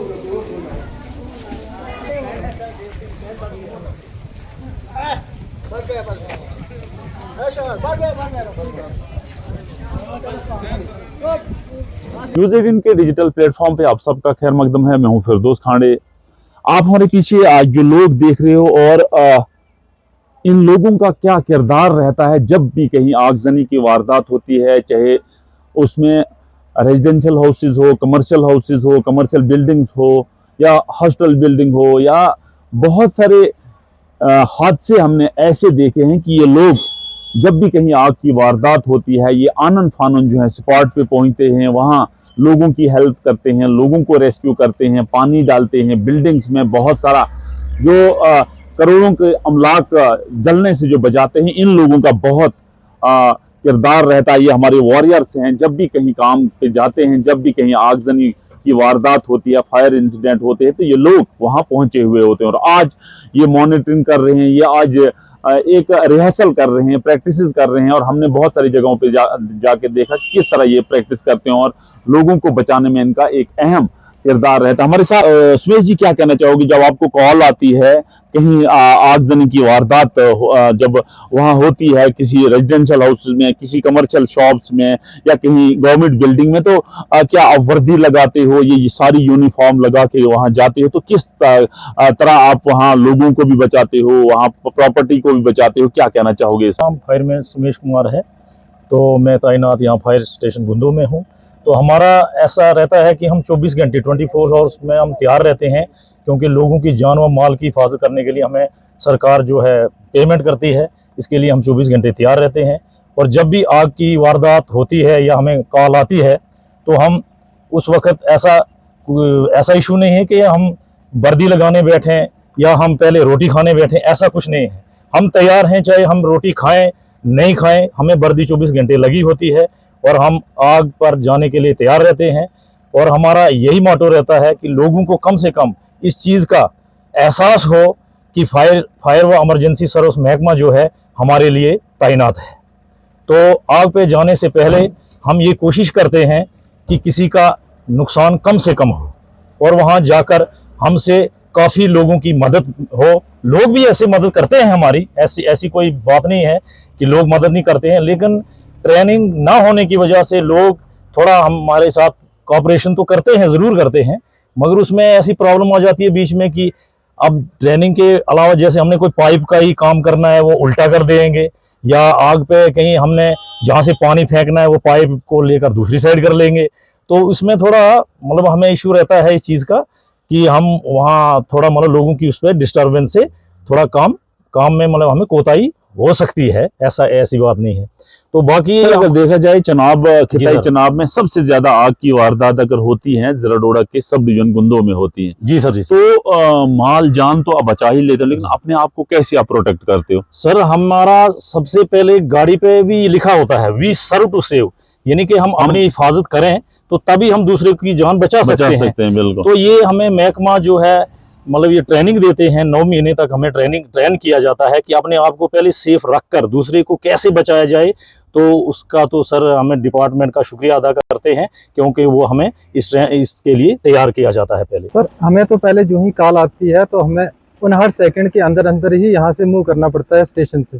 News18 के digital platform पे आप सबका खैर मकदम है। मैं हूं फिरदौस खांडे। आप हमारे पीछे आज जो लोग देख रहे हो और इन लोगों का क्या किरदार रहता है जब भी कहीं आगजनी की वारदात होती है, चाहे उसमें रेजिडेंशियल हाउसेज हो, कमर्शियल हाउसेज हो, कमर्शियल बिल्डिंग्स हो या हॉस्टल बिल्डिंग हो, या बहुत सारे हादसे हमने ऐसे देखे हैं कि ये लोग जब भी कहीं आग की वारदात होती है, ये आनन फानन जो है स्पॉट पे पहुंचते हैं, वहाँ लोगों की हेल्प करते हैं, लोगों को रेस्क्यू करते हैं, पानी डालते हैं। बिल्डिंग्स में बहुत सारा जो करोड़ों के अमलाक जलने से जो बचाते हैं, इन लोगों का बहुत किरदार रहता है। ये हमारे वॉरियर्स हैं। जब भी कहीं काम पे जाते हैं, जब भी कहीं आगजनी की वारदात होती है, फायर इंसिडेंट होते हैं, तो ये लोग वहां पहुंचे हुए होते हैं और आज ये मॉनिटरिंग कर रहे हैं, ये आज एक रिहर्सल कर रहे हैं, प्रैक्टिसेस कर रहे हैं। और हमने बहुत सारी जगहों पे जाके देखा किस तरह ये प्रैक्टिस करते हैं और लोगों को बचाने में इनका एक अहम किरदार रहता है। हमारे साथ सुमेश जी, क्या कहना चाहोगे जब आपको कॉल आती है कहीं आगजनी की वारदात जब वहां होती है, किसी रेजिडेंशियल हाउस में, किसी कमर्शियल शॉप्स में या कहीं गवर्नमेंट बिल्डिंग में, तो क्या आप वर्दी लगाते हो, ये सारी यूनिफॉर्म लगा के वहां जाते हो, तो किस तरह आप वहां लोगों को भी बचाते हो, वहां प्रॉपर्टी को भी बचाते हो? क्या कहना चाहोगे? फायर में सुमेश कुमार है, तो मैं तैनात यहाँ फायर स्टेशन बुंदू में हूँ। तो हमारा ऐसा रहता है कि हम 24 घंटे 24 आवर्स में हम तैयार रहते हैं, क्योंकि लोगों की जान व माल की हिफाजत करने के लिए हमें सरकार जो है पेमेंट करती है। इसके लिए हम 24 घंटे तैयार रहते हैं। और जब भी आग की वारदात होती है या हमें कॉल आती है, तो हम उस वक्त ऐसा इशू नहीं है कि हम वर्दी लगाने बैठें या हम पहले रोटी खाने बैठें, ऐसा कुछ नहीं है। हम तैयार हैं, चाहे हम रोटी खाएं नहीं खाएं, हमें वर्दी 24 घंटे लगी होती है और हम आग पर जाने के लिए तैयार रहते हैं। और हमारा यही मोटो रहता है कि लोगों को कम से कम इस चीज़ का एहसास हो कि फायर व इमरजेंसी सर्विस महकमा जो है हमारे लिए तैनात है। तो आग पे जाने से पहले हम ये कोशिश करते हैं कि किसी का नुकसान कम से कम हो, और वहाँ जाकर हमसे काफ़ी लोगों की मदद हो। लोग भी ऐसे मदद करते हैं हमारी, ऐसी कोई बात नहीं है कि लोग मदद नहीं करते हैं, लेकिन ट्रेनिंग ना होने की वजह से लोग थोड़ा हमारे साथ कोऑपरेशन तो करते हैं, ज़रूर करते हैं, मगर उसमें ऐसी प्रॉब्लम आ जाती है बीच में कि अब ट्रेनिंग के अलावा जैसे हमने कोई पाइप का ही काम करना है वो उल्टा कर देंगे, या आग पे कहीं हमने जहाँ से पानी फेंकना है वो पाइप को लेकर दूसरी साइड कर लेंगे। तो उसमें थोड़ा मतलब हमें इशू रहता है इस चीज़ का कि हम वहाँ थोड़ा मतलब लोगों की उस पर डिस्टर्बेंस से थोड़ा काम में मतलब हमें कोताही हो सकती है, ऐसी बात नहीं है। तो बाकी अगर देखा जाए खिताई चनाब में सबसे ज्यादा आग की वारदात अगर होती है ज़राडोड़ा के सब डिवीजन गुंदों में होती है। जी सर, जी सर। तो माल जान तो आप बचा ही लेते हो, लेकिन अपने आप को कैसे आप प्रोटेक्ट करते हो? सर, हमारा सबसे पहले गाड़ी पे भी लिखा होता है वी सर्व टू सेव, यानी कि हम अपनी हिफाजत करें तो तभी हम दूसरे की जान बचा सकते हैं। बिल्कुल। तो ये हमें महकमा जो है मतलब ये ट्रेनिंग देते हैं, 9 महीने तक हमें ट्रेन किया जाता है कि अपने आप को पहले सेफ रखकर दूसरे को कैसे बचाया जाए। तो उसका तो सर हमें डिपार्टमेंट का शुक्रिया अदा करते हैं, क्योंकि वो हमें इसके लिए तैयार किया जाता है पहले। सर, हमें तो पहले जो ही कॉल आती है तो हमें उन हर सेकंड के अंदर अंदर ही यहाँ से मूव करना पड़ता है स्टेशन से।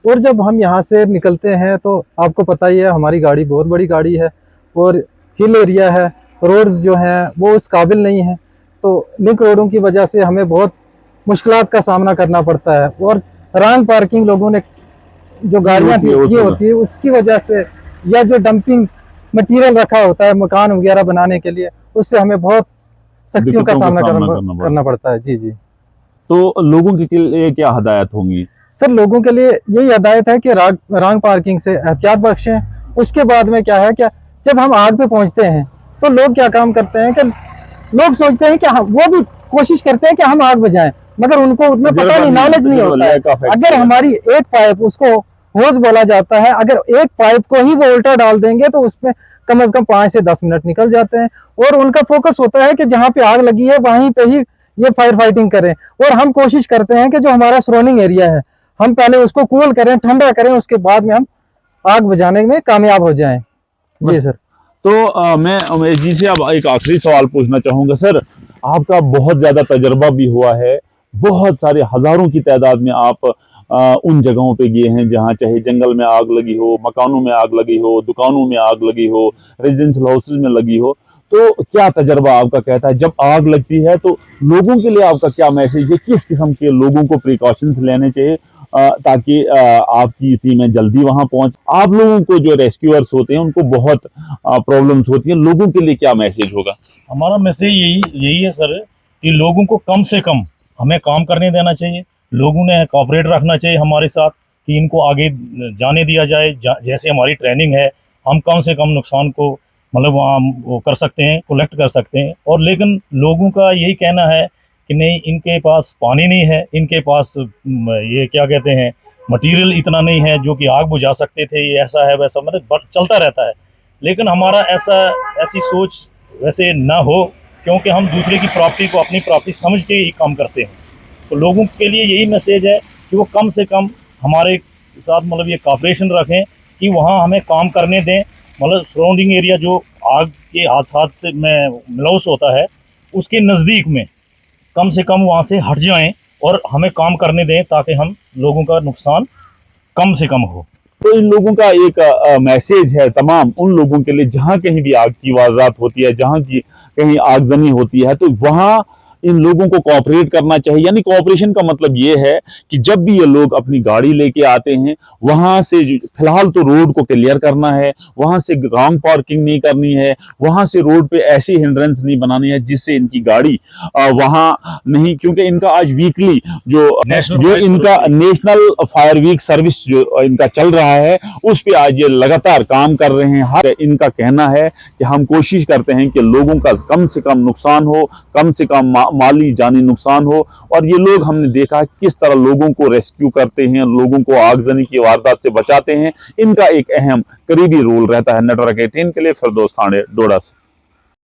और जब हम यहाँ से निकलते हैं तो आपको पता ही है हमारी गाड़ी बहुत बड़ी गाड़ी है और हिल एरिया है, रोड्स जो हैं वो उस काबिल नहीं है, तो लिंक रोडों की वजह से हमें बहुत मुश्किलात का सामना करना पड़ता है। और रॉन्ग पार्किंग लोगों ने जो गाड़ियाँ ये होती है उसकी वजह से, या जो डंपिंग मटेरियल रखा होता है मकान वगैरह बनाने के लिए, उससे हमें बहुत सख्तियों का सामना करना पड़ता है। जी जी। तो लोगों के लिए क्या हदायत होंगी? सर, लोगों के लिए यही हदायत है कि रॉन्ग पार्किंग से एहतियात बख्शें। उसके बाद में क्या है, क्या जब हम आग पे पहुंचते हैं तो लोग क्या काम करते हैं कि लोग सोचते हैं कि वो भी कोशिश करते हैं कि हम आग बुझाएं, मगर उनको उतना पता नहीं, नॉलेज नहीं होता है। अगर हमारी एक पाइप, उसको होज बोला जाता है, अगर एक पाइप को ही वो उल्टा डाल देंगे तो उसमें कम से कम 5 से 10 मिनट निकल जाते हैं। और उनका फोकस होता है कि जहाँ पे आग लगी है वहीं पे ही ये फायर फाइटिंग करें। और हम कोशिश करते हैं कि जो हमारा सराउंडिंग एरिया है हम पहले उसको कूल करें, ठंडा करें, उसके बाद में हम आग बुझाने में कामयाब हो जाएं। जी सर। तो मैं जी से अब एक आखिरी सवाल पूछना चाहूंगा सर। आपका बहुत ज्यादा तजर्बा भी हुआ है, बहुत सारे हजारों की तादाद में आप उन जगहों पे गए हैं जहाँ चाहे जंगल में आग लगी हो, मकानों में आग लगी हो, दुकानों में आग लगी हो, रेजिडेंशियल हाउसेज में लगी हो। तो क्या तजर्बा आपका कहता है जब आग लगती है तो लोगों के लिए आपका क्या मैसेज है, किस किस्म के लोगों को प्रिकॉशंस लेने चाहिए ताकि आपकी टीमें जल्दी वहां पहुंच। आप लोगों को जो रेस्क्यूअर्स होते हैं उनको बहुत प्रॉब्लम्स होती हैं, लोगों के लिए क्या मैसेज होगा? हमारा मैसेज यही यही है सर कि लोगों को कम से कम हमें काम करने देना चाहिए, लोगों ने कॉपरेट रखना चाहिए हमारे साथ कि इनको आगे जाने दिया जाए। जैसे हमारी ट्रेनिंग है, हम कम से कम नुकसान को मतलब वहाँ वो कर सकते हैं, कलेक्ट कर सकते हैं। और लेकिन लोगों का यही कहना है कि नहीं, इनके पास पानी नहीं है, इनके पास ये क्या कहते हैं मटेरियल इतना नहीं है जो कि आग बुझा सकते थे, ये ऐसा है वैसा, मतलब चलता रहता है। लेकिन हमारा ऐसी सोच वैसे ना हो, क्योंकि हम दूसरे की प्रॉपर्टी को अपनी प्रॉपर्टी समझ के ही काम करते हैं। तो लोगों के लिए यही मैसेज है कि वो कम से कम हमारे साथ मतलब ये कॉपरेशन रखें कि वहाँ हमें काम करने दें। मतलब सराउंडिंग एरिया जो आग के हादसा से में लॉस होता है उसके नज़दीक में कम से कम वहाँ से हट जाएं और हमें काम करने दें ताकि हम लोगों का नुकसान कम से कम हो। तो इन लोगों का एक मैसेज है तमाम उन लोगों के लिए जहां कहीं भी आग की वारदात होती है, जहां की कहीं आगजनी होती है, तो वहां इन लोगों को कोऑपरेट करना चाहिए। यानी कोऑपरेशन का मतलब ये है कि जब भी ये लोग अपनी गाड़ी लेके आते हैं वहां से फिलहाल तो रोड को क्लियर करना है, वहां से रॉन्ग पार्किंग नहीं करनी है, वहां से रोड पे ऐसी हिंड्रेंस नहीं बनानी है जिससे इनकी गाड़ी वहां नहीं, क्योंकि इनका आज वीकली जो इनका नेशनल फायर वीक सर्विस जो इनका चल रहा है उस पे आज ये लगातार काम कर रहे हैं। हर इनका कहना है कि हम कोशिश करते हैं कि लोगों का कम से कम नुकसान हो, कम से कम माली जानी नुकसान हो। और ये लोग हमने देखा किस तरह लोगों को रेस्क्यू करते हैं, लोगों को आगजनी की वारदात से बचाते हैं। इनका एक अहम करीबी रोल रहता है। नेटवर्क 18 के लिए फिरदौस खांडे, डोडा से।